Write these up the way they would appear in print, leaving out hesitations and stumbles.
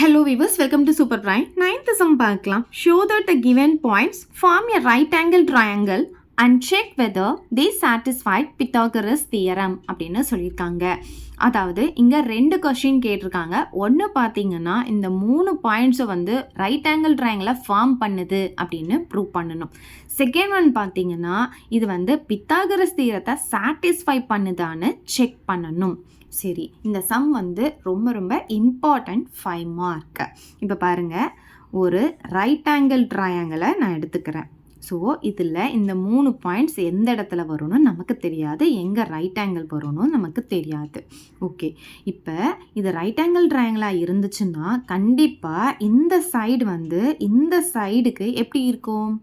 Hello viewers, welcome to Super Prime. Ninth sum பார்க்கலாம். Show that the given points form a right angle triangle and check whether they satisfy Pythagoras theorem அப்படின்னு சொல்லியிருக்காங்க. அதாவது இங்கே 2 question கேட்டிருக்காங்க. ஒன்று பார்த்தீங்கன்னா இந்த 3 பாயிண்ட்ஸை வந்து ரைட் ஆங்கிள் ட்ரையாங்கிளை ஃபார்ம் பண்ணுது அப்படின்னு ப்ரூவ் பண்ணணும். செகண்ட் ஒன் பார்த்தீங்கன்னா இது வந்து பித்தாகரஸ் தியரத்தை சாட்டிஸ்ஃபை பண்ணுதான்னு செக் பண்ணணும். சரி, இந்த சம் வந்து ரொம்ப ரொம்ப இம்பார்ட்டண்ட் 5 மார்க். இப்போ பாருங்கள், ஒரு ரைட் ஆங்கிள் ட்ரையாங்கிளை நான் எடுத்துக்கிறேன். ஸோ இதில் இந்த 3 பாயிண்ட்ஸ் எந்த இடத்துல வரும்னு நமக்கு தெரியாது, எங்கே ரைட் ஆங்கிள் வரும்னு நமக்கு தெரியாது. ஓகே, இப்போ இது ரைட் ஆங்கிள் ட்ரையாங்கிளாக இருந்துச்சுன்னா கண்டிப்பாக இந்த சைடு வந்து இந்த சைடுக்கு எப்படி இருக்கும்,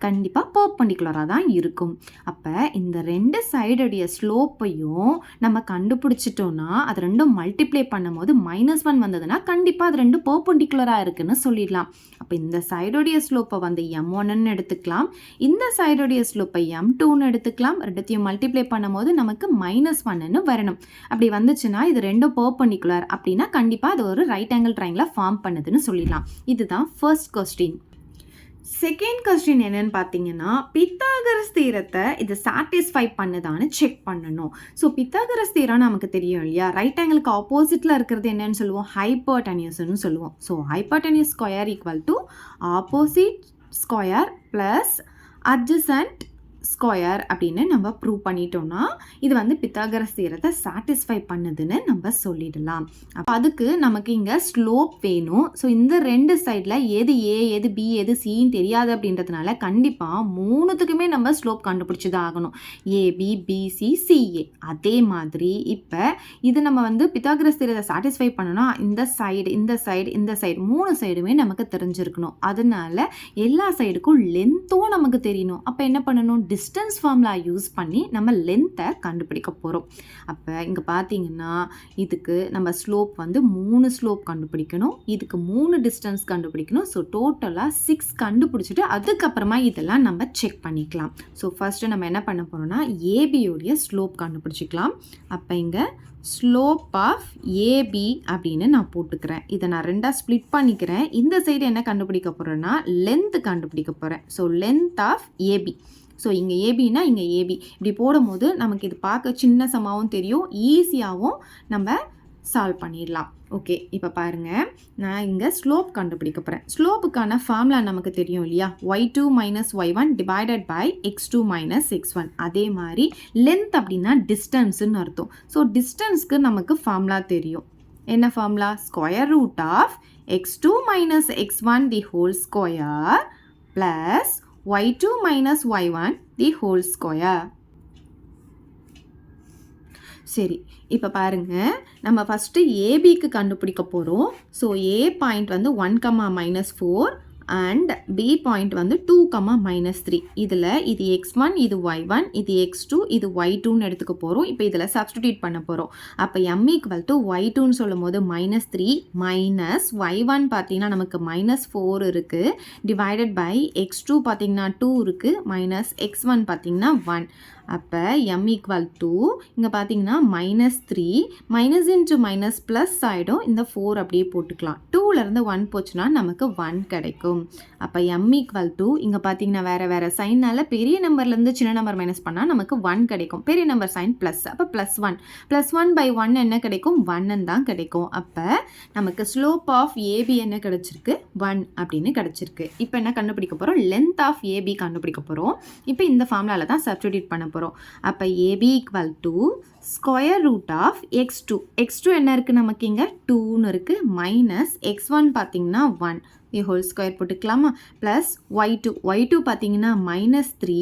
கண்டிப்பாக பர்பெண்டிகுலராக தான் இருக்கும். அப்போ இந்த 2 சைடுடைய ஸ்லோப்பையும் நம்ம கண்டுபிடிச்சிட்டோன்னா அது ரெண்டும் மல்டிப்ளை பண்ணும்போது -1 வந்ததுன்னா கண்டிப்பாக அது ரெண்டும் பர்பெண்டிகுலராக இருக்குன்னு சொல்லிடலாம். அப்போ இந்த சைடுடைய ஸ்லோப்பை வந்து m1ன்னு எடுத்துக்கலாம், இந்த சைடுடைய ஸ்லோப்பை m2ன்னு எடுத்துக்கலாம். ரெண்டுத்தையும் மல்டிப்ளை பண்ணும்போது நமக்கு -1ன்னு வரணும். அப்படி வந்துச்சுன்னா இது ரெண்டும் பர்பெண்டிகுலர் அப்படின்னா கண்டிப்பாக அது ஒரு ரைட் ஆங்கிள் ட்ரையாங்கிளை ஃபார்ம் பண்ணுதுன்னு சொல்லிடலாம். இதுதான் ஃபர்ஸ்ட் கொஸ்டின். செகண்ட் கொஸ்டின் என்னன்னு பார்த்தீங்கன்னா, பித்தாகரஸ் தியரத்தை இது சாட்டிஸ்ஃபை பண்ணுதான்னு செக் பண்ணணும். ஸோ பித்தாகரஸ் தியரம் நமக்கு தெரியும் இல்லையா, ரைட் ஆங்கிளுக்கு ஆப்போசிட்டில் இருக்கிறது என்னன்னு சொல்லுவோம், ஹைப்போடெனியஸ்ன்னு சொல்லுவோம். So hypotenuse square equal to opposite square plus adjacent square அப்படின்னு நம்ம ப்ரூவ் பண்ணிட்டோம்னா இது வந்து பித்தாகரஸ் தியரத்தை சாட்டிஸ்ஃபை பண்ணுதுன்னு நம்ம சொல்லிடலாம். அப்போ அதுக்கு நமக்கு இங்கே ஸ்லோப் வேணும். ஸோ இந்த 2 சைடில் எது ஏ எது பி எது சின்னு தெரியாது அப்படின்றதுனால கண்டிப்பாக 3த்துக்குமே நம்ம ஸ்லோப் கண்டுபிடிச்சி தான் ஆகணும், ஏபி பிசி சிஏ. அதே மாதிரி இப்போ இது நம்ம வந்து பித்தாகரஸ் தியரத்தை சாட்டிஸ்ஃபை பண்ணணும்னா இந்த சைடு இந்த சைடு இந்த சைடு 3 சைடுமே நமக்கு தெரிஞ்சிருக்கணும். அதனால எல்லா சைடுக்கும் லென்த்தும் நமக்கு தெரியணும். அப்போ என்ன பண்ணணும், டிஸ்டன்ஸ் ஃபார்முலா யூஸ் பண்ணி நம்ம லென்த்தை கண்டுபிடிக்க போகிறோம். அப்போ இங்கே பார்த்தீங்கன்னா இதுக்கு நம்ம ஸ்லோப் வந்து 3 ஸ்லோப் கண்டுபிடிக்கணும், இதுக்கு 3 டிஸ்டன்ஸ் கண்டுபிடிக்கணும். ஸோ டோட்டலாக 6 கண்டுபிடிச்சிட்டு அதுக்கப்புறமா இதெல்லாம் நம்ம செக் பண்ணிக்கலாம். ஸோ ஃபஸ்ட்டு நம்ம என்ன பண்ண போகிறோம்னா ஏபியோடைய ஸ்லோப் கண்டுபிடிச்சிக்கலாம். அப்போ இங்கே ஸ்லோப் ஆஃப் ஏபி அப்படின்னு நான் போட்டுக்கிறேன். இதை நான் 2ஆக ஸ்ப்ளிட் பண்ணிக்கிறேன். இந்த சைடு என்ன கண்டுபிடிக்க போகிறேன்னா லென்த்து கண்டுபிடிக்க போகிறேன். So length of AB. So இங்கே ஏபின்னா இங்கே ஏபி இப்படி போடும்போது நமக்கு இது பார்க்க சின்ன சமாவும் தெரியும், ஈஸியாகவும் நம்ம சால்வ் பண்ணிடலாம். ஓகே, இப்போ பாருங்கள், நான் இங்கே ஸ்லோப் கண்டுபிடிக்க போகிறேன். ஸ்லோப்புக்கான ஃபார்முலா நமக்கு தெரியும் இல்லையா, y2 - y1 divided by x2 - x1. அதே மாதிரி லென்த் அப்படின்னா டிஸ்டன்ஸுன்னு அர்த்தம். ஸோ டிஸ்டன்ஸ்க்கு நமக்கு ஃபார்முலா தெரியும். என்ன formula, square root of x2 - x1 the whole square plus y2 - y1 the whole square. சரி, இப்போ பாருங்கள், நம்ம ஃபஸ்ட்டு ஏபிக்கு கண்டுபிடிக்க போகிறோம். ஸோ ஏ பாயிண்ட் வந்து 1, -4 அண்ட் பி பாயிண்ட் வந்து 2, -3. இதில் இது x1 இது y1 இது x2 இது y2ன்னு எடுத்துக்க போகிறோம். இப்போ இதில் சப்ஸ்டிடியூட் பண்ண போகிறோம். அப்போ m = y2ன்னு சொல்லும் போது -3 மைனஸ் y1 பார்த்தீங்கன்னா நமக்கு -4 இருக்குது, டிவைடட் பை x2 பார்த்தீங்கன்னா 2 இருக்குது, மைனஸ் x1 பார்த்தீங்கன்னா 1. அப்போ m = இங்கே பார்த்தீங்கன்னா -3 மைனஸ் இன்ட்டு மைனஸ் ப்ளஸ் ஆகிடும். இந்த 4 அப்படியே போட்டுக்கலாம். 2லேருந்து 1 போச்சுன்னா நமக்கு 1 கிடைக்கும். அப்போ m = இங்கே பார்த்தீங்கன்னா வேறு சைனால் பெரிய நம்பர்லேருந்து சின்ன நம்பர் மைனஸ் பண்ணால் நமக்கு 1 கிடைக்கும். பெரிய நம்பர் சைன் ப்ளஸ், அப்போ +1 +1 பை 1 என்ன கிடைக்கும், 1 தான் கிடைக்கும். அப்போ நமக்கு ஸ்லோப் ஆஃப் ஏபி என்ன கிடைச்சிருக்கு, 1 அப்படின்னு கிடைச்சிருக்கு. இப்போ என்ன கண்டுபிடிக்க போகிறோம், லென்த் ஆஃப் ஏபி கண்டுபிடிக்க போகிறோம். இப்போ இந்த ஃபார்முலாவில் தான் சப்ஸ்டிடியூட் பண்ண போகிறோம். அப்போ AB = square root of x2 என்ன இருக்குது நமக்கு இங்கே 2ன்னு இருக்குது, மைனஸ் x1 பார்த்தீங்கன்னா 1 தி ஹோல் ஸ்கொயர் போட்டுக்கலாமா, ப்ளஸ் y2 பார்த்தீங்கன்னா -3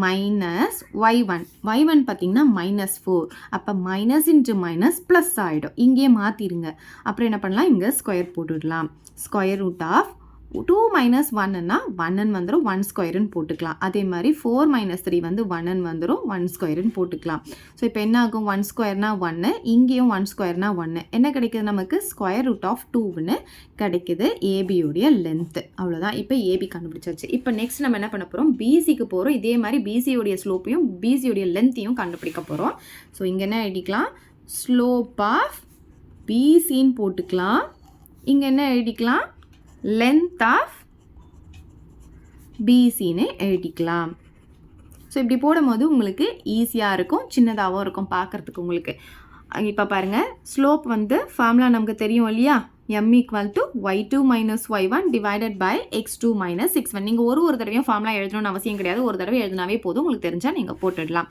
மைனஸ் y1 பார்த்தீங்கன்னா -4. அப்போ மைனஸ் இன்ட்டு மைனஸ் ப்ளஸ் ஆகிடும், இங்கேயே மாற்றிடுங்க. அப்புறம் என்ன பண்ணலாம், இங்கே ஸ்கொயர் போட்டுடலாம். ஸ்கொயர் ரூட் ஆஃப் 2 - 1ன்னா 1ன்னு வந்துடும், 1 ஸ்கொயருன்னு போட்டுக்கலாம். அதே மாதிரி 4 - 3 வந்து 1ன்னு வந்துடும், 1 ஸ்கொயருன்னு போட்டுக்கலாம். ஸோ இப்போ என்ன ஆகும், 1 ஸ்கொயர்னா 1, இங்கேயும் 1 ஸ்கொயர்னா 1. என்ன கிடைக்குது நமக்கு, ஸ்கொயர் ரூட் ஆஃப் 2ன்னு கிடைக்குது ஏபியோடைய லென்த்து. அவ்வளோதான், இப்போ ஏபி கண்டுபிடிச்சாச்சு. இப்போ நெக்ஸ்ட் நம்ம என்ன பண்ண போகிறோம், பிசிக்கு போகிறோம். இதே மாதிரி பிசியோடைய ஸ்லோப்பையும் பிசியோடைய லென்த்தையும் கண்டுபிடிக்க போகிறோம். ஸோ இங்கே என்ன எழுதிக்கலாம், ஸ்லோப் ஆஃப் பிசின்னு போட்டுக்கலாம். இங்கே என்ன எழுதிக்கலாம், லென்த் ஆஃப் பிசின்னு எழுதிக்கலாம். ஸோ இப்படி போடும்போது உங்களுக்கு ஈஸியாக இருக்கும், சின்னதாகவும் இருக்கும் பார்க்குறதுக்கு உங்களுக்கு. இப்போ பாருங்கள், ஸ்லோப் வந்து ஃபார்முலா நமக்கு தெரியும் இல்லையா, m equal to y2 minus y1 divided by x2 minus x1. நீங்கள் ஒரு தடவையும் ஃபார்முலா எழுதணும்னு அவசியம் கிடையாது, ஒரு தடவை எழுதினாவே போதும், உங்களுக்கு தெரிஞ்சால் நீங்கள் போட்டுடலாம்.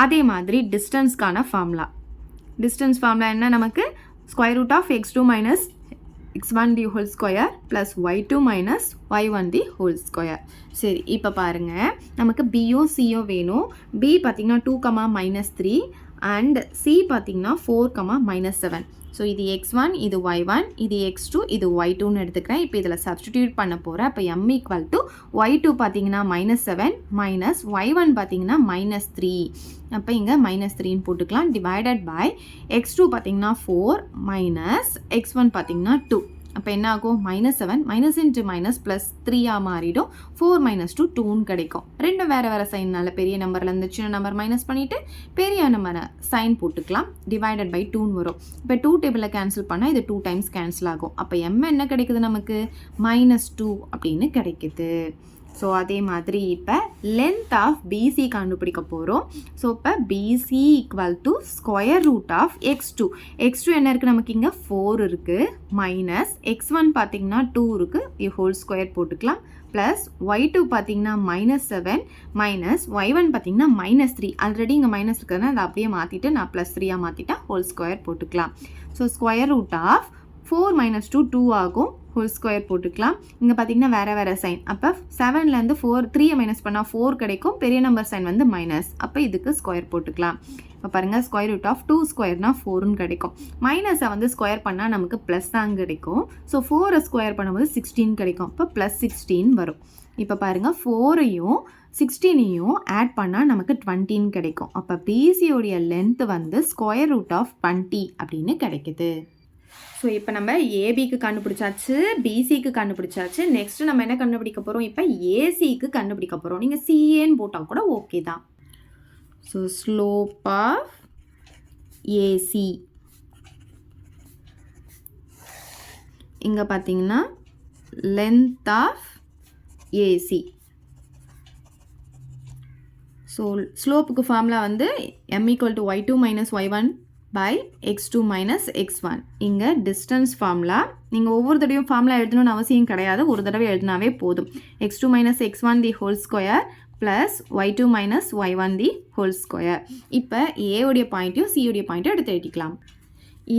அதே மாதிரி டிஸ்டன்ஸ்க்கான ஃபார்முலா, டிஸ்டன்ஸ் ஃபார்முலா என்ன, நமக்கு square root of x2 minus x1 the whole square plus y2 minus y1 the whole square. சரி, இப்போ பாருங்கள், நமக்கு பியும் சியும் வேணும். b பார்த்திங்கன்னா 2, -3 அண்ட் c பார்த்திங்கன்னா 4, -7. ஸோ இது x1, இது y1, இது x2, இது y2ன்னு எடுத்துக்கிறேன். இப்போ இதில் சப்ஸ்டிடியூட் பண்ண போகிறேன். அப்போ m ஈக்குவல் டு y2 பார்த்திங்கன்னா -7 மைனஸ் y1 பார்த்திங்கன்னா -3. அப்போ இங்கே -3ன்னு போட்டுக்கலாம். டிவைடட் பை x2 பார்த்திங்கன்னா 4 மைனஸ் x1 பார்த்திங்கன்னா 2. அப்போ என்ன ஆகும், -7 மைனஸ் இன்ட்டு மைனஸ் ப்ளஸ் 3 மாறிடும். 4 - 2 2ன்னு கிடைக்கும். ரெண்டும் வேறு வேறு சைன்னால பெரிய நம்பர்லேருந்து சின்ன நம்பர் மைனஸ் பண்ணிவிட்டு பெரிய நம்பரை சைன் போட்டுக்கலாம். டிவைடட் பை 2ன்னு வரும். இப்போ 2 டேபிளில் கேன்சல் பண்ணால் இது 2 டைம்ஸ் கேன்சல் ஆகும். அப்போ m என்ன கிடைக்குது நமக்கு, -2 அப்படின்னு கிடைக்குது. ஸோ அதே மாதிரி இப்போ லென்த் ஆஃப் பிசி கண்டுபிடிக்க போகிறோம். ஸோ இப்போ BC equal to square root of x2 என்ன இருக்குது, நமக்கு இங்கே 4 இருக்குது, மைனஸ் x1 பார்த்திங்கன்னா 2 இருக்குது, ஹோல் ஸ்கொயர் போட்டுக்கலாம், ப்ளஸ் y2 பார்த்திங்கன்னா -7 மைனஸ் y1 பார்த்திங்கன்னா -3. ஆல்ரெடி இங்கே மைனஸ் இருக்கிறதுனா அதை அப்படியே மாற்றிட்டு நான் +3 மாற்றிட்டா ஹோல் ஸ்கொயர் போட்டுக்கலாம். ஸோ ஸ்கொயர் ரூட் ஆஃப் 4 - 2 2 ஆகும், ஹோல் ஸ்கொயர் போட்டுக்கலாம். இங்கே பார்த்தீங்கன்னா வேறு வேறு சைன். அப்போ 7லேருந்து 3 மைனஸ் பண்ணால் 4 கிடைக்கும், பெரிய நம்பர் சைன் வந்து மைனஸ். அப்போ இதுக்கு ஸ்கொயர் போட்டுக்கலாம். இப்போ பாருங்கள், ஸ்கொயர் ரூட் ஆஃப் 2 ஸ்கொயர்னா 4ன்னு கிடைக்கும். மைனஸை வந்து ஸ்கொயர் பண்ணால் நமக்கு ப்ளஸ் தான் கிடைக்கும். ஸோ 4 ஸ்கொயர் பண்ணும்போது 16 கிடைக்கும். இப்போ +16 வரும். இப்போ பாருங்கள், 4ஐயும் 16ஐயும் ஆட் பண்ணால் நமக்கு 20ன்னு கிடைக்கும். அப்போ பிசியோடைய லென்த் வந்து ஸ்கொயர் ரூட் ஆஃப் 20 அப்படின்னு கிடைக்குது. ஸோ இப்போ நம்ம ஏபிக்கு கண்டுபிடிச்சாச்சு, பிசிக்கு கண்டுபிடிச்சாச்சு. நெக்ஸ்ட்டு நம்ம என்ன கண்டுபிடிக்க போகிறோம், இப்போ ஏசிக்கு கண்டுபிடிக்க போகிறோம். நீங்கள் சிஏன்னு போட்டால் கூட ஓகே தான். ஸோ ஸ்லோப் ஆஃப் ஏசி இங்கே பார்த்தீங்கன்னா லென்த் ஆஃப் ஏசி. ஸோ ஸ்லோப்புக்கு ஃபார்முலா வந்து m equal to y2 minus y1 by x2 minus x1. இங்கே டிஸ்டன்ஸ் ஃபார்முலா, நீங்கள் ஒவ்வொரு தடவையும் ஃபார்முலா எழுதணும்னு அவசியம் கிடையாது, ஒரு தடவை எழுதினாவே போதும். x2 minus x1 the whole square plus y2 minus y1 the whole square. இப்போ ஏவுடைய பாயிண்ட்டையும் சியுடைய பாயிண்ட்டையும் எடுத்து எழுதிக்கலாம்.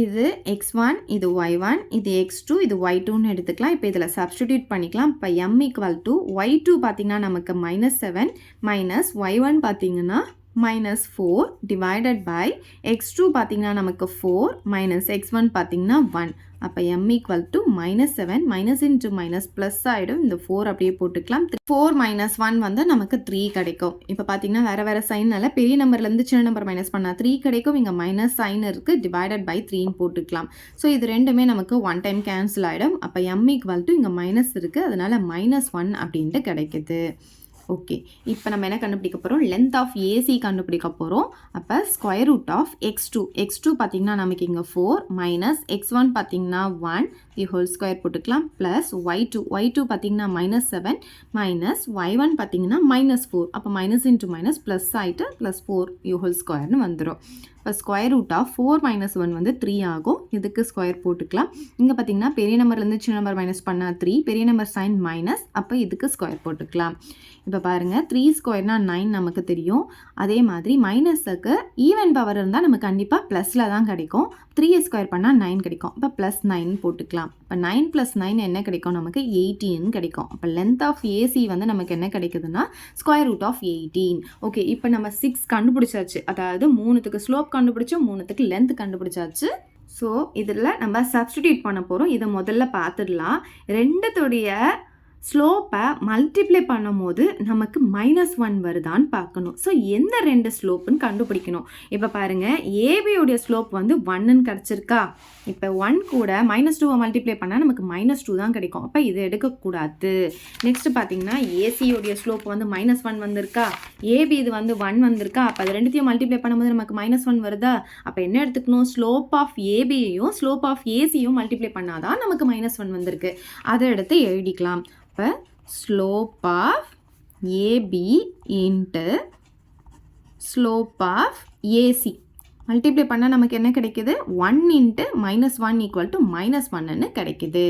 இது x1, இது y1, இது x2, இது y2ன்னு எடுத்துக்கலாம். இப்போ இதில் சப்ஸ்டிடியூட் பண்ணிக்கலாம். இப்போ m ஈக்குவல் டு y2 பார்த்திங்கன்னா நமக்கு -7 மைனஸ் y1 பார்த்திங்கன்னா -4 டிவைடட் பை x2 பார்த்திங்கன்னா நமக்கு 4 மைனஸ் x1 பார்த்திங்கன்னா 1. அப்போ m equal to -7 minus into minus plus ஆகிடும். இந்த 4 அப்படியே போட்டுக்கலாம். 4 - 1 வந்து நமக்கு 3 கிடைக்கும். இப்போ பார்த்தீங்கன்னா வேறு வேறு சைனால பெரிய நம்பர்லேருந்து சின்ன நம்பர் மைனஸ் பண்ணால் 3 கிடைக்கும். இங்கே மைனஸ் சைன் இருக்குது, டிவைடட் பை 3ன்னு போட்டுக்கலாம். ஸோ இது ரெண்டுமே நமக்கு 1 டைம் கேன்சல் ஆகிடும். அப்போ m ஈக்குவல் டு இங்கே மைனஸ் இருக்குது, அதனால் -1 அப்படின்ட்டு கிடைக்குது. ஓகே, இப்போ நம்ம என்ன கண்டுபிடிக்க போகிறோம், லென்த் ஆஃப் ஏசி கண்டுபிடிக்க போகிறோம். அப்போ ஸ்கொயர் ரூட் ஆஃப் x2 பார்த்திங்கன்னா நமக்கு இங்கே 4 மைனஸ் x1 பார்த்திங்கன்னா 1 தி ஹோல் ஸ்கொயர் போட்டுக்கலாம், ப்ளஸ் y2 பார்த்திங்கன்னா -7 மைனஸ் y1 பார்த்திங்கன்னா -4. அப்போ மைனஸ் இன்ட்டு மைனஸ் ப்ளஸ் ஆகிட்டு +4 ஹோல் ஸ்கொயர்னு வந்துடும். இப்போ ஸ்கொயர் ரூட் ஆஃப் 4 - 1 வந்து 3 ஆகும். இதுக்கு ஸ்கொயர் போட்டுக்கலாம். இங்கே பார்த்தீங்கன்னா பெரிய நம்பர்லேருந்து சின்ன நம்பர் மைனஸ் பண்ணால் 3, பெரிய நம்பர் சைன் மைனஸ், அப்போ இதுக்கு ஸ்கொயர் போட்டுக்கலாம். இப்போ பாருங்கள், 3 ஸ்கொயர்னா 9 நமக்கு தெரியும். அதே மாதிரி மைனஸுக்கு ஈவன் பவர் இருந்தால் நமக்கு கண்டிப்பாக ப்ளஸில் தான் கிடைக்கும். 3 ஸ்கொயர் பண்ணால் 9 கிடைக்கும். இப்போ +9 போட்டுக்கலாம். இப்போ 9 + 9 என்ன கிடைக்கும், நமக்கு 18 கிடைக்கும். அப்போ லென்த் ஆஃப் ஏசி வந்து நமக்கு என்ன கிடைக்குதுன்னா ஸ்கொயர் ரூட் ஆஃப் 18. ஓகே, இப்போ நம்ம 6 கண்டுபிடிச்சாச்சு. அதாவது 3த்துக்கு ஸ்லோப் கண்டுபிடிச்சோம், 3த்துக்கு லென்த் கண்டுபிடிச்சாச்சு. ஸோ இதில் நம்ம சப்ஸ்டிடியூட் பண்ண போகிறோம். இதை முதல்ல பார்த்துடலாம். ரெண்டுத்துடைய ஸ்லோப்பை மல்டிப்ளை பண்ணும்போது நமக்கு -1 வருதான்னு பார்க்கணும். ஸோ எந்த 2 ஸ்லோப்புன்னு கண்டுபிடிக்கணும். இப்போ பாருங்கள், ஏபியோடைய ஸ்லோப் வந்து 1ன்னு கிடச்சிருக்கா. இப்போ 1 கூட -2 மல்டிப்ளை பண்ணால் நமக்கு -2 தான் கிடைக்கும். அப்போ இதை எடுக்கக்கூடாது. நெக்ஸ்ட் பார்த்தீங்கன்னா ஏசியோடைய ஸ்லோப் வந்து -1 வந்திருக்கா, ஏபி இது வந்து 1 வந்திருக்கா. அப்போ அது ரெண்டுத்தையும் மல்டிப்ளை பண்ணும்போது நமக்கு -1 வருதா. அப்போ என்ன எடுத்துக்கணும், ஸ்லோப் ஆஃப் ஏபியையும் ஸ்லோப் ஆஃப் ஏசியும் மல்டிப்ளை பண்ணாதான் நமக்கு -1 வந்திருக்கு. அதை எடுத்து எழுதிக்கலாம். இப்போ slope of AB into slope of AC multiply பண்ணால் நமக்கு என்ன கிடைக்குது, 1 இன்ட்டு -1 ஈக்குவல் டு -1ன்னு கிடைக்குது.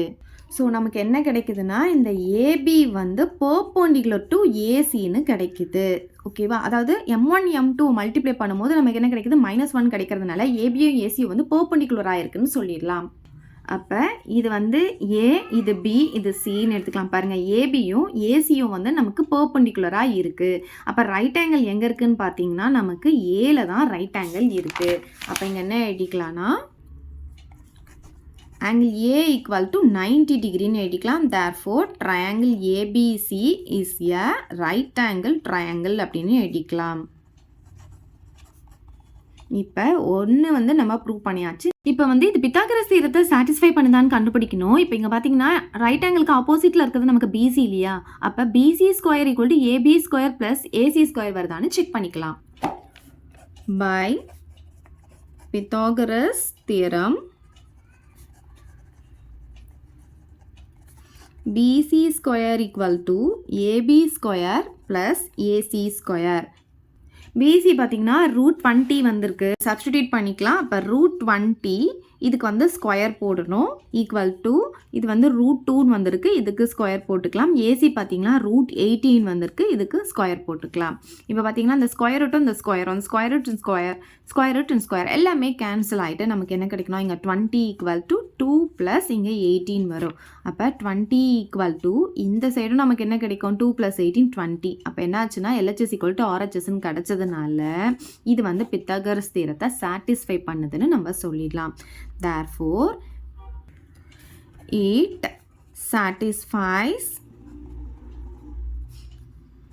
ஸோ நமக்கு என்ன கிடைக்குதுன்னா, இந்த ஏபி வந்து பெர்பெண்டிகுலர் டு ஏசின்னு கிடைக்குது. ஓகேவா, அதாவது M1 M2 மல்டிப்ளை பண்ணும்போது நமக்கு என்ன கிடைக்குது, -1 கிடைக்கிறதுனால ஏபியும் ஏசியும் வந்து பெர்பெண்டிகுலராக இருக்குன்னு சொல்லிடலாம். அப்போ இது வந்து ஏ, இது பி, இது சின்னு எடுத்துக்கலாம். பாருங்கள், ஏபியும் ஏசியும் வந்து நமக்கு பெர்பெண்டிகுலராக இருக்குது. அப்போ ரைட் ஆங்கிள் எங்கே இருக்குதுன்னு பார்த்தீங்கன்னா நமக்கு ஏல தான் ரைட் ஆங்கிள் இருக்குது. அப்போ இங்கே என்ன எழுதிக்கலாம்னா, ஆங்கிள் ஏ ஈக்குவல் டு 90 டிகிரின்னு எழுதிக்கலாம். Therefore triangle ABC is a right angle triangle அப்படின்னு எழுதிக்கலாம். இப்போ ஒன்று வந்து நம்ம ப்ரூவ் பண்ணியாச்சு. இப்போ வந்து இது பித்தாகரஸ் தியரத்தை சாட்டிஸ்ஃபை பண்ணுதான்னு கண்டுபிடிக்கணும். இப்போ இங்கே பார்த்தீங்கன்னா ரைட் ஆங்கிளுக்கு ஆப்போசிட்டில் இருக்கிறது நமக்கு பிசி இல்லையா. அப்போ BC square equal to AB square plus AC square வருதான்னு செக் பண்ணிக்கலாம். By Pythagoras theorem BC square equal to AB square plus AC square. BC பார்த்தீங்கன்னா √20 வந்திருக்கு, சப்ஸ்டிடியூட் பண்ணிக்கலாம். அப்போ √20 இதுக்கு வந்து ஸ்கொயர் போடணும், ஈக்குவல் டு இது வந்து √2 வந்திருக்கு, இதுக்கு ஸ்கொயர் போட்டுக்கலாம். ஏசி பார்த்தீங்கன்னா √18 வந்திருக்கு, இதுக்கு ஸ்கொயர் போட்டுக்கலாம். இப்போ பார்த்தீங்கன்னா இந்த ஸ்கொயர் ரூட்டும் இந்த ஸ்கொயரும் ஸ்கொயர் ரூட் அண்ட் ஸ்கொயர் எல்லாமே கேன்சல் ஆகிட்டு நமக்கு என்ன கிடைக்கணும், இங்கே 20 ஈக்குவல் டு 2 ப்ளஸ் இங்கே 18 வரும். அப்போ 20 ஈக்குவல் டு இந்த சைடும் நமக்கு என்ன கிடைக்கும், 2 + 18 20. அப்போ என்ன ஆச்சுன்னா LHS ஈக்குவல் டு RHSன்னு கிடச்சதுனால இது வந்து பித்தாகரஸ் தியரத்தை சாட்டிஸ்ஃபை பண்ணுதுன்னு நம்ம சொல்லிடலாம். Therefore, it satisfies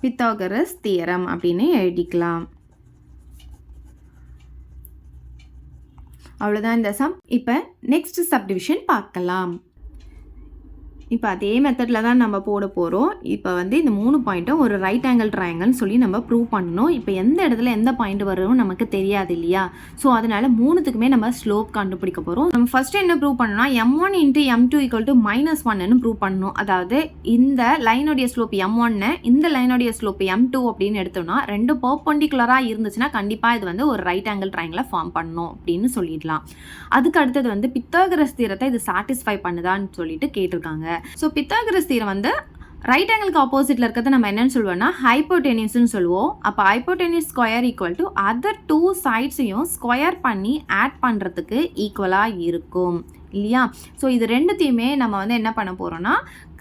Pythagoras theorem அப்படின்னு எழுதிக்கலாம். அவ்வளோதான் இந்த சம். இப்போ நெக்ஸ்ட் சப்டிவிஷன் பார்க்கலாம். இப்போ அதே மெத்தடில் தான் நம்ம போட போகிறோம். இப்போ வந்து இந்த 3 பாயிண்ட்டும் ஒரு ரைட் ஆங்கிள் ட்ரையாங்கிள்னு சொல்லி நம்ம ப்ரூவ் பண்ணணும். இப்போ எந்த இடத்துல எந்த பாயிண்ட் வரும் நமக்கு தெரியாது இல்லையா. ஸோ அதனால் 3த்துக்குமே நம்ம ஸ்லோப் கண்டுபிடிக்க போகிறோம். நம்ம ஃபஸ்ட்டு என்ன ப்ரூவ் பண்ணணும்னா, M1 × M2 equal to -1ன்னு prove பண்ணணும். அதாவது இந்த லைனுடைய ஸ்லோப் M1, இந்த லைனுடைய ஸ்லோப் M2 அப்படின்னு எடுத்தோம்னா ரெண்டு பெர்பெண்டிகுலராக இருந்துச்சுன்னா கண்டிப்பாக இது வந்து ஒரு ரைட் ஆங்கிள் ட்ரையாங்கிளை ஃபார்ம் பண்ணணும் அப்படின்னு சொல்லிடலாம். அதுக்கு அடுத்தது வந்து பித்தாகரஸ் தியரத்தை இது சாட்டிஸ்ஃபை பண்ணுதான்னு சொல்லிட்டு கேட்டிருக்காங்க. ஸோ பித்தாகரஸ் தியரம் வந்து ரைட் ஆங்கிளுக்கு ஆப்போசிட்டில் இருக்கிறத நம்ம என்னென்னு சொல்லுவோம்னா ஹைப்போடெனியூஸ்ன்னு சொல்லுவோம். அப்போ hypotenuse square equal to other 2 சைட்ஸையும் ஸ்கொயர் பண்ணி ஆட் பண்ணுறதுக்கு ஈக்குவலாக இருக்கும் இல்லையா. ஸோ இது ரெண்டுத்தையுமே நம்ம வந்து என்ன பண்ண போகிறோம்னா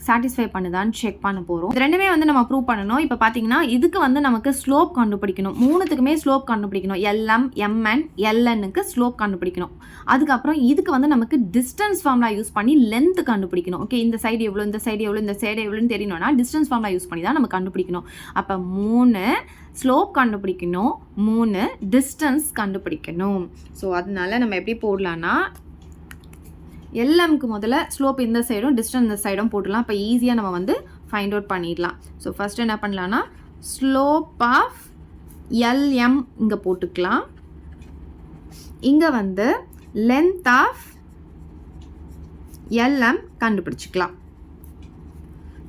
சாட்டிஸ்ஃபை பண்ணுதான்னு செக் பண்ண போகிறோம். இது ரெண்டுமே வந்து நம்ம ப்ரூவ் பண்ணணும். இப்போ பார்த்தீங்கன்னா இதுக்கு வந்து நமக்கு ஸ்லோப் கண்டுபிடிக்கணும். 3த்துக்குமே ஸ்லோப் கண்டுபிடிக்கணும். LM, MN, LNக்கு ஸ்லோப் கண்டுபிடிக்கணும். அதுக்கப்புறம் இதுக்கு வந்து நமக்கு டிஸ்டன்ஸ் ஃபார்முலா யூஸ் பண்ணி லென்த் கண்டுபிடிக்கணும். ஓகே, இந்த சைடு எவ்வளோ, இந்த சைடு எவ்வளோ, இந்த சைடு எவ்வளோன்னு தெரியணும்னா டிஸ்டன்ஸ் ஃபார்முலா யூஸ் பண்ணி தான் நம்ம கண்டுபிடிக்கணும். அப்போ 3 ஸ்லோப் கண்டுபிடிக்கணும், 3 டிஸ்டன்ஸ் கண்டுபிடிக்கணும். ஸோ அதனால நம்ம எப்படி போடலான்னா, LMக்கு முதல்ல ஸ்லோப் இந்த சைடும் டிஸ்டன்ஸ் இந்த சைடும் போட்டுடலாம். இப்போ ஈஸியாக நம்ம வந்து ஃபைண்ட் அவுட் பண்ணிடலாம். ஸோ ஃபஸ்ட்டு என்ன பண்ணலான்னா, ஸ்லோப் ஆஃப் LM இங்கே போட்டுக்கலாம். இங்கே வந்து லென்த் ஆஃப் LM கண்டுபிடிச்சிக்கலாம்.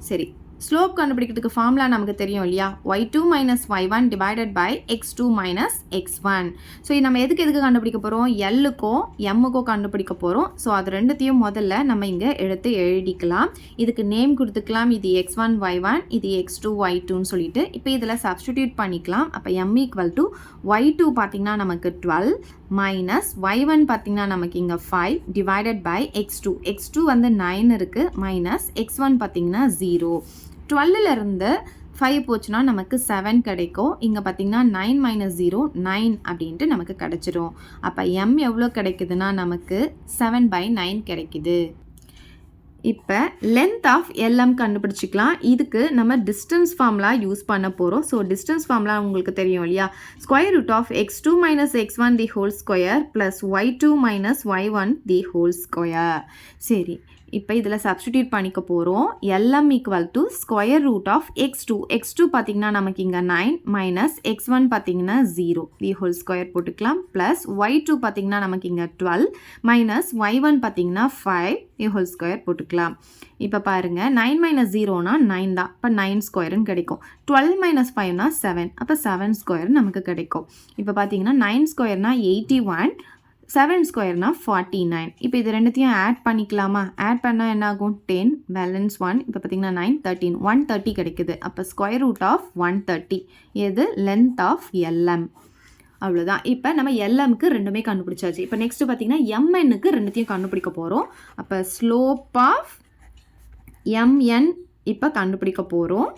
சரி, ஸ்லோப் கண்டுபிடிக்கிறதுக்கு ஃபார்முலா நமக்கு தெரியும் இல்லையா, y2 - y1 divided by x2 - x1. So இது நம்ம எதுக்கு கண்டுபிடிக்க போகிறோம், எல்லுக்கும் எம்முக்கும் கண்டுபிடிக்க போகிறோம். ஸோ அது ரெண்டுத்தையும் முதல்ல நம்ம இங்கே எடுத்து எழுதிக்கலாம். இதுக்கு நேம் கொடுத்துக்கலாம். இது x1 y1, இது x2 y2ன்னு சொல்லிட்டு இப்போ இதில் சப்ஸ்டிடியூட் பண்ணிக்கலாம். அப்போ m ஈக்குவல் டு y2 பார்த்திங்கன்னா நமக்கு 12 மைனஸ் y1 பார்த்திங்கன்னா நமக்கு இங்கே 5 டிவைடட் பை x2 வந்து 9 இருக்குது, மைனஸ் x1 பார்த்திங்கன்னா 0. 12லேருந்து 5 போச்சுன்னா நமக்கு 7 கிடைக்கும். இங்கே பார்த்திங்கன்னா 9 - 0 9 அப்படின்ட்டு நமக்கு கிடச்சிரும். அப்போ m எவ்வளோ கிடைக்குதுன்னா நமக்கு 7/9 கிடைக்குது. இப்போ லென்த் ஆஃப் எல்எம் கண்டுபிடிச்சிக்கலாம். இதுக்கு நம்ம டிஸ்டன்ஸ் ஃபார்முலா யூஸ் பண்ண போகிறோம். ஸோ டிஸ்டன்ஸ் ஃபார்முலா உங்களுக்கு தெரியும் இல்லையா, square root of x2 minus x1 the whole square plus y2 minus y1 the whole square. சரி, இப்போ இதில் சப்ஸ்டிடியூட் பண்ணிக்க போகிறோம். LM equal to square root of x2 பார்த்திங்கன்னா நமக்கு இங்கே 9 மைனஸ் x1 பார்த்திங்கன்னா 0 தி ஹோல் ஸ்கொயர் போட்டுக்கலாம். ப்ளஸ் y2 பார்த்திங்கன்னா நமக்கு இங்கே 12 மைனஸ் y1 பார்த்திங்கன்னா 5 தி ஹோல் ஸ்கொயர் போட்டுக்கலாம். இப்போ பாருங்கள், 9 மைனஸ் 0னா 9 தான், இப்போ 9 ஸ்கொயருன்னு கிடைக்கும். 12 மைனஸ் 5னா 7, அப்போ 7 ஸ்கொயர் நமக்கு கிடைக்கும். இப்போ பார்த்தீங்கன்னா 9 ஸ்கொயர்னா 81, 7 ஸ்கொயர்னா 49. இப்போ இது ரெண்டுத்தையும் ஆட் பண்ணிக்கலாமா? ஆட் பண்ணால் என்ன ஆகும்? 10 பேலன்ஸ் 1. இப்போ பார்த்தீங்கன்னா 9 13 130 கிடைக்குது. அப்போ ஸ்கொயர் ரூட் ஆஃப் 130 எது? Length of LM. அவ்வளோதான். இப்போ நம்ம எல்எம்க்கு ரெண்டுமே கண்டுபிடிச்சாச்சு. இப்போ நெக்ஸ்ட் பார்த்தீங்கன்னா எம்என்னுக்கு ரெண்டுத்தையும் கண்டுபிடிக்க போகிறோம். அப்போ ஸ்லோப் ஆஃப் எம்என் இப்போ கண்டுபிடிக்க போகிறோம்.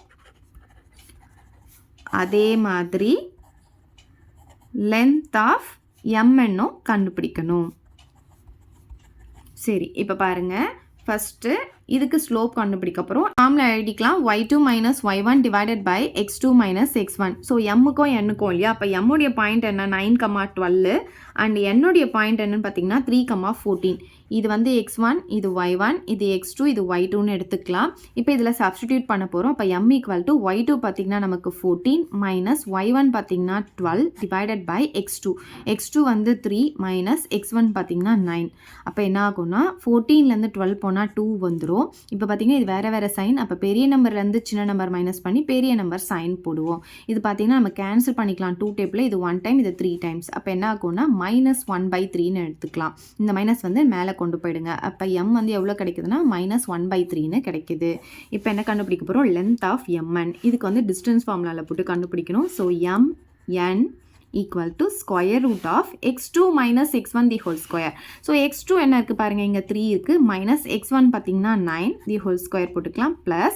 அதே மாதிரி லென்த் ஆஃப் எம்என்னும் கண்டுபிடிக்கணும். சரி, இப்போ பாருங்கள், ஃபஸ்ட்டு இதுக்கு ஸ்லோப் கண்டுபிடிக்க போகிறோம். ஃபார்முலா எழுதிக்கலாம். y2 minus y1 divided by x2 minus x1. So எம்முக்கும் என்னுக்கும் இல்லையா, அப்போ எம்முடைய பாயிண்ட் என்ன? 9,12 அண்ட் என்னுடைய பாயிண்ட் என்னன்னு பார்த்தீங்கன்னா 3,14. இது வந்து x1, இது y1, இது x2, இது y2ன்னு எடுத்துக்கலாம். இப்போ இதில் சப்ஸ்டிடியூட் பண்ண போகிறோம். அப்போ m ஈக்குவல் டு y2 பார்த்திங்கன்னா நமக்கு 14 மைனஸ் y1 பார்த்திங்கன்னா 12 டிவைடட் பை x2 வந்து 3 மைனஸ் x1 பார்த்திங்கன்னா 9. அப்போ என்ன ஆகும்னா 14லேருந்து 12 போனால் 2 வந்துடும். இப்போ பார்த்தீங்கன்னா இது வேறு வேறு சைன். அப்போ பெரிய நம்பர்லேருந்து சின்ன நம்பர் மைனஸ் பண்ணி பெரிய நம்பர் சைன் போடுவோம். இது பார்த்தீங்கன்னா நம்ம கேன்சல் பண்ணிக்கலாம். 2 டேபிள் இது 1 டைம், இது 3 டைம்ஸ். அப்போ என்ன ஆகும்னா -1/3ன்னு எடுத்துக்கலாம். இந்த மைனஸ் வந்து மேலே கொண்டு போயிடுங்க. அப்போ எம் வந்து எவ்வளோ கிடைக்குதுன்னா -1/3ன்னு கிடைக்குது. இப்போ என்ன கண்டுபிடிக்க போகிறோம்? Length of MN. இதுக்கு வந்து டிஸ்டன்ஸ் ஃபார்முலாவில் போட்டு கண்டுபிடிக்கணும். So MN equal to square root of x2 minus x1 the whole square. So x2 என்ன இருக்குது பாருங்கள், இங்கே 3 இருக்குது, minus x1 பார்த்திங்கன்னா 9 the whole square போட்டுக்கலாம், plus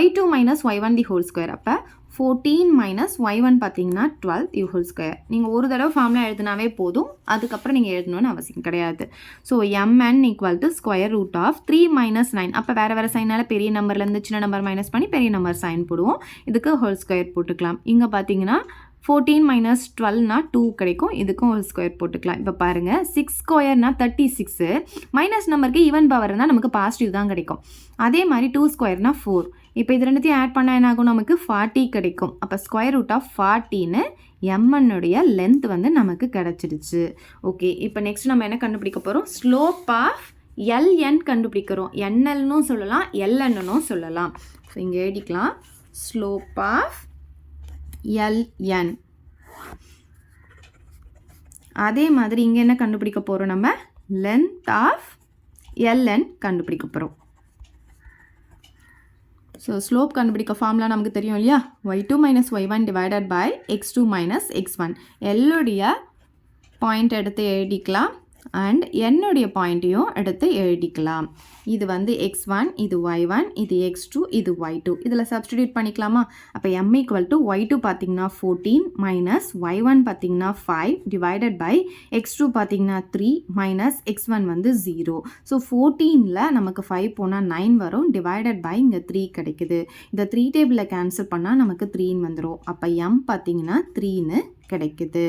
y2 minus y1 the whole square. அப்போ 14 minus y1 பார்த்திங்கன்னா 12 the whole square. நீங்கள் ஒரு தடவை ஃபார்முலா எழுதினாவே போதும், அதுக்கப்புறம் நீங்கள் எழுதணும்னு அவசியம் கிடையாது. So mn equal to square root of 3 minus 9. அப்போ வேறு வேறு சைனால் பெரிய நம்பர்லேருந்து சின்ன நம்பர் மைனஸ் பண்ணி பெரிய நம்பர் சைன் போடுவோம். இதுக்கு ஹோல் ஸ்கொயர் போட்டுக்கலாம். இங்கே பார்த்தீங்கன்னா 14 மைனஸ் 12னா 2 கிடைக்கும். இதுக்கும் ஒரு ஸ்கொயர் போட்டுக்கலாம். இப்போ பாருங்கள், 6 ஸ்கொயர்னா 36, மைனஸ் நம்பருக்கு ஈவன் பவர் இருந்தால் நமக்கு பாசிட்டிவ் தான் கிடைக்கும். அதே மாதிரி 2 ஸ்கொயர்னா 4. இப்போ இது ரெண்டுத்தையும் ஆட் பண்ணால் என்ன ஆகும்? நமக்கு 40 கிடைக்கும். அப்போ ஸ்கொயர் ரூட் ஆஃப் 40ன்னு எம்என்னுடைய லென்த் வந்து நமக்கு கிடச்சிடுச்சு. ஓகே, இப்போ நெக்ஸ்ட் நம்ம என்ன கண்டுபிடிக்க போகிறோம்? ஸ்லோப் ஆஃப் எல்என் கண்டுபிடிக்கிறோம். என்எல்னும் சொல்லலாம், எல்என்னும் சொல்லலாம். ஸோ இங்கே எழுதிக்கலாம். Slope of LN. அதே மாதிரி இங்கே என்ன கண்டுபிடிக்க போகிறோம்? நம்ம லென்த் ஆஃப் LN கண்டுபிடிக்க போகிறோம். ஸோ ஸ்லோப் கண்டுபிடிக்க ஃபார்முலா நமக்கு தெரியும் இல்லையா, y2 minus y1 divided by x2 minus x1. எல்லுடைய பாயிண்ட் எடுத்து எழுதிக்கலாம் அண்ட் என்னுடைய பாயிண்ட்டையும் எடுத்து எழுதிக்கலாம். இது வந்து x1, இது y1, இது x2, இது y2. இதில் சப்ஸ்டிடியூட் பண்ணிக்கலாமா? அப்போ m ஈக்குவல் டு y2 பார்த்திங்கன்னா 14 மைனஸ் y1 பார்த்திங்கன்னா 5 டிவைடட் பை x2 பார்த்திங்கன்னா 3 மைனஸ் x1 வந்து 0. ஸோ 14ல் நமக்கு 5 போனால் 9 வரும், டிவைடட் பை இங்கே 3 கிடைக்குது. இந்த 3 டேபிளில் கேன்சல் பண்ணால் நமக்கு 3ன்னு வந்துடும். அப்போ m பார்த்திங்கன்னா 3ன்னு கிடைக்குது.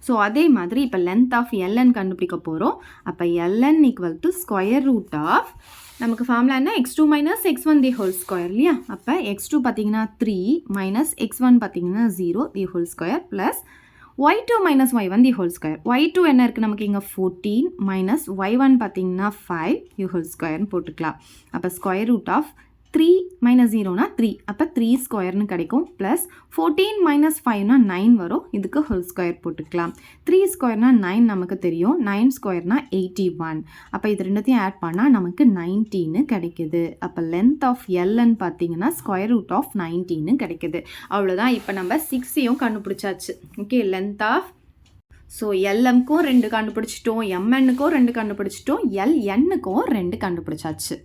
ஸோ அதே மாதிரி இப்போ லென்த் ஆஃப் எல்என் கண்டுபிடிக்க போகிறோம். அப்போ LN equal to square root of, நமக்கு ஃபார்முலா என்ன? x2 minus x1 the whole square இல்லையா. அப்போ x2 பார்த்தீங்கன்னா 3 மைனஸ் x1 பார்த்தீங்கன்னா 0 the whole square plus y2 minus y1 the whole square. y2 என்ன இருக்குது நமக்கு இங்கே 14 மைனஸ் y1 பார்த்தீங்கன்னா 5 தி ஹோல் ஸ்கொயர்னு போட்டுக்கலாம். அப்போ ஸ்கொயர் ரூட் ஆஃப் 3 மைனஸ் 0னா 3, அப்போ 3 ஸ்கொயர்னு கிடைக்கும். ப்ளஸ் 14 மைனஸ் 5னா 9 வரும், இதுக்கு ஹோல் ஸ்கொயர் போட்டுக்கலாம். 3 ஸ்கொயர்னா 9 நமக்கு தெரியும், 9 ஸ்கொயர்னா 81. அப்போ இது ரெண்டுத்தையும் ஆட் பண்ணால் நமக்கு 19 கிடைக்குது. அப்போ லென்த் ஆஃப் எல்என் பார்த்தீங்கன்னா ஸ்கொயர் ரூட் ஆஃப் 19 கிடைக்குது. அவ்வளோதான். இப்போ நம்ம 6ஐயும் கண்டுபிடிச்சாச்சு. ஓகே, லென்த் ஆஃப், ஸோ எல்எம்க்கும் 2 கண்டுபிடிச்சிட்டோம், எம்என்னுக்கும் 2 கண்டுபிடிச்சிட்டோம், எல்என்னுக்கும் 2 கண்டுபிடிச்சாச்சு.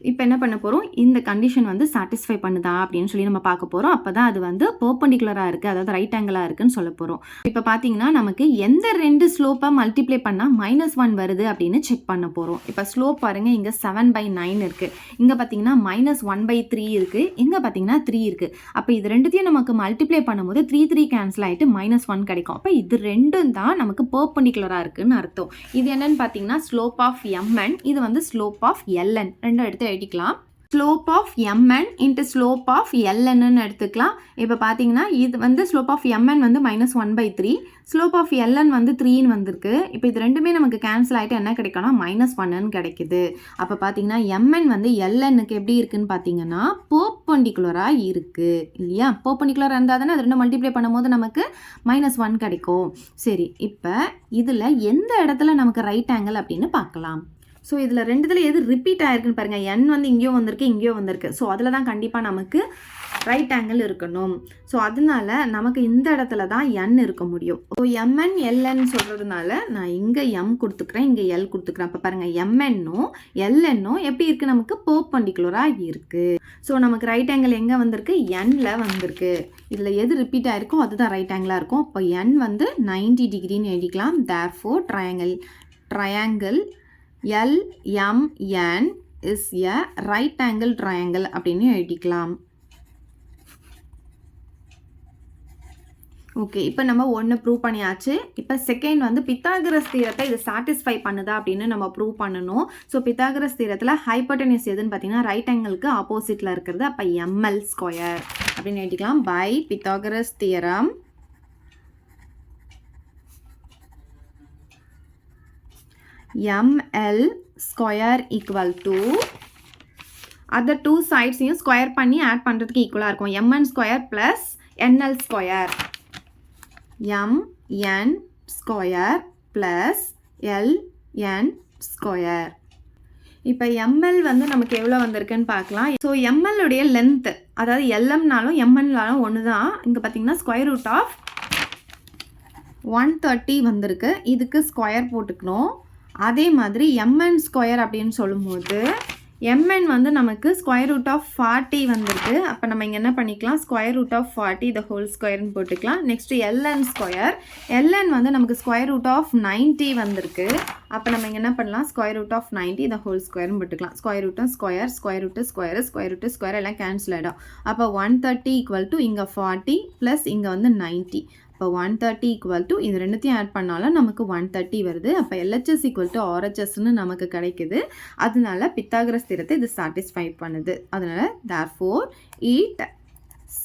இப்போ என்ன பண்ண போகிறோம், இந்த கண்டிஷன் வந்து சாட்டிஸ்ஃபை பண்ணுதா அப்படின்னு சொல்லி நம்ம பார்க்க போகிறோம். அப்போ தான் அது வந்து பெர்பெண்டிகுலராக இருக்குது, அதாவது ரைட் ஆங்கிளாக இருக்குன்னு சொல்ல போகிறோம். இப்போ பார்த்தீங்கன்னா நமக்கு எந்த 2 ஸ்லோப்பை மல்டிப்ளை பண்ணால் -1 வருது அப்படின்னு செக் பண்ண போகிறோம். இப்போ ஸ்லோப் பாருங்கள், இங்கே 7/9 இருக்குது, இங்கே பார்த்தீங்கன்னா -1/3 இருக்குது, இங்கே பார்த்தீங்கன்னா 3 இருக்குது. அப்போ இது ரெண்டுத்தையும் நமக்கு மல்டிப்ளை பண்ணும்போது 3 கேன்சல் ஆகிட்டு -1 கிடைக்கும். அப்போ இது ரெண்டும் தான் நமக்கு பெர்பெண்டிகுலராக இருக்குன்னு அர்த்தம். இது என்னன்னு பார்த்தீங்கன்னா ஸ்லோப் ஆஃப் mn, இது வந்து ஸ்லோப் ஆஃப் ln, ரெண்டும் எடுத்து எழுதிக்கலாம். Slope of mn into slope of lnன்னு எடுத்துக்கலாம். இப்போ பார்த்தீங்கன்னா இது வந்து ஸ்லோப் ஆஃப் mn வந்து -1/3, ஸ்லோப் ஆஃப் ln வந்து 3ன்னு வந்திருக்கு. இப்போ இது ரெண்டுமே நமக்கு கேன்சல் ஆகிட்டு என்ன கிடைக்கும்னா -1ன்னு கிடைக்குது. அப்போ பார்த்தீங்கன்னா mn வந்து lnக்கு எப்படி இருக்குன்னு பார்த்தீங்கன்னா பெர்பெண்டிகுலராக இருக்குது இல்லையா? பெர்பெண்டிகுலராக இருந்தால் தானே அது ரெண்டும் மல்டிப்ளை பண்ணும்போது நமக்கு -1 கிடைக்கும். சரி, இப்போ இதில் எந்த இடத்துல நமக்கு ரைட் ஆங்கிள் அப்படின்னு பார்க்கலாம். ஸோ இதில் ரெண்டுத்தில் எது ரிப்பீட் ஆகிருக்குன்னு பாருங்கள். n வந்து இங்கேயும் வந்திருக்கு, இங்கேயும் வந்திருக்கு. ஸோ அதில் தான் கண்டிப்பாக நமக்கு ரைட் ஆங்கிள் இருக்கணும். ஸோ அதனால நமக்கு இந்த இடத்துல தான் n இருக்க முடியும். ஸோ mn ln சொல்கிறதுனால நான் இங்கே m கொடுத்துக்கிறேன், இங்கே l கொடுத்துக்கிறேன். அப்போ பாருங்கள், mnனும் lnனும் எப்படி இருக்குது, நமக்கு பெர்பெண்டிகுலராக இருக்குது. ஸோ நமக்கு ரைட் ஆங்கிள் எங்கே வந்திருக்கு, nல வந்திருக்கு. இதில் எது ரிப்பீட் ஆகிருக்கோ அதுதான் ரைட் ஆங்கிளாக இருக்கும். அப்போ n வந்து 90 டிகிரின்னு எழுதிக்கலாம். Therefore triangle LMN is a right angle triangle அப்படின்னு எழுதிக்கலாம். ஓகே, இப்போ நம்ம ஒன்று ப்ரூவ் பண்ணியாச்சு. இப்போ செகண்ட் வந்து பித்தாகரஸ் தியரத்தை இது சாட்டிஸ்ஃபை பண்ணுதா அப்படின்னு நம்ம ப்ரூவ் பண்ணணும். ஸோ பித்தாகரஸ் தியரத்தில் ஹைப்போட்டெனஸ் எதுன்னு பார்த்தீங்கன்னா ரைட் ஆங்கிளுக்கு ஆப்போசிட்டில் இருக்கிறது. அப்போ ml² அப்படின்னு எழுதிக்கலாம். By Pythagoras theorem ml² equal to other two sides-ஐயும் ஸ்கொயர் பண்ணி ஆட் பண்ணுறதுக்கு ஈக்குவலாக இருக்கும். mn² plus nl², mn² plus ln². இப்போ ml வந்து நமக்கு எவ்வளோ வந்திருக்குன்னு பார்க்கலாம். ஸோ ml உடைய லென்த், அதாவது lmனாலும் mnனாலும் ஒன்று தான். இங்கே பார்த்தீங்கன்னா √130 வந்திருக்கு. இதுக்கு ஸ்கொயர் போட்டுக்கணும். அதே மாதிரி mn² அப்படின்னு சொல்லும்போது mn வந்து நமக்கு √40 வந்திருக்கு. அப்போ நம்ம இங்கே என்ன பண்ணிக்கலாம், √40 the whole squareன்னு போட்டுக்கலாம். நெக்ஸ்ட் ln², ln வந்து நமக்கு √90 வந்திருக்கு. அப்போ நம்ம இங்கே என்ன பண்ணலாம், √90 the whole squareன்னு போட்டுக்கலாம். √√√² எல்லாம் கேன்சல் ஆகிடும். அப்போ 130 = இங்கே 40 ப்ளஸ் இங்கே வந்து 90. இப்போ 130 = இது ரெண்டுத்தையும் ஆட் பண்ணாலும் நமக்கு 130 வருது. அப்போ LHS = RHSன்னு நமக்கு கிடைக்குது. அதனால பித்தாகரஸ் தியரத்தை இது சாட்டிஸ்ஃபை பண்ணுது. அதனால therefore it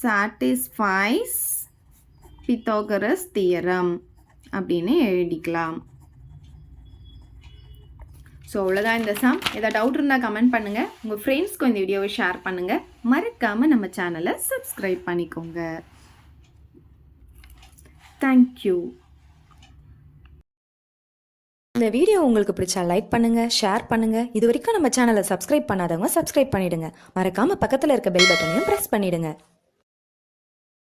satisfies Pythagoras theorem அப்படின்னு எழுதிக்கலாம். ஸோ அவ்வளோதான் இந்த சம். ஏதாவது டவுட் இருந்தால் கமெண்ட் பண்ணுங்கள், உங்கள் ஃப்ரெண்ட்ஸ்க்கு இந்த வீடியோவை ஷேர் பண்ணுங்கள், மறக்காமல் நம்ம சேனலை சப்ஸ்கிரைப் பண்ணிக்கோங்க. தேங்க்யூ. இந்த வீடியோ உங்களுக்கு பிடிச்சா லைக் பண்ணுங்க, ஷேர் பண்ணுங்க. இது வரைக்கும் நம்ம சேனலை சப்ஸ்கிரைப் பண்ணாதவங்க சப்ஸ்கிரைப் பண்ணிடுங்க. மறக்காம பக்கத்தில் இருக்க பெல் பட்டனையும் பிரஸ் பண்ணிடுங்க.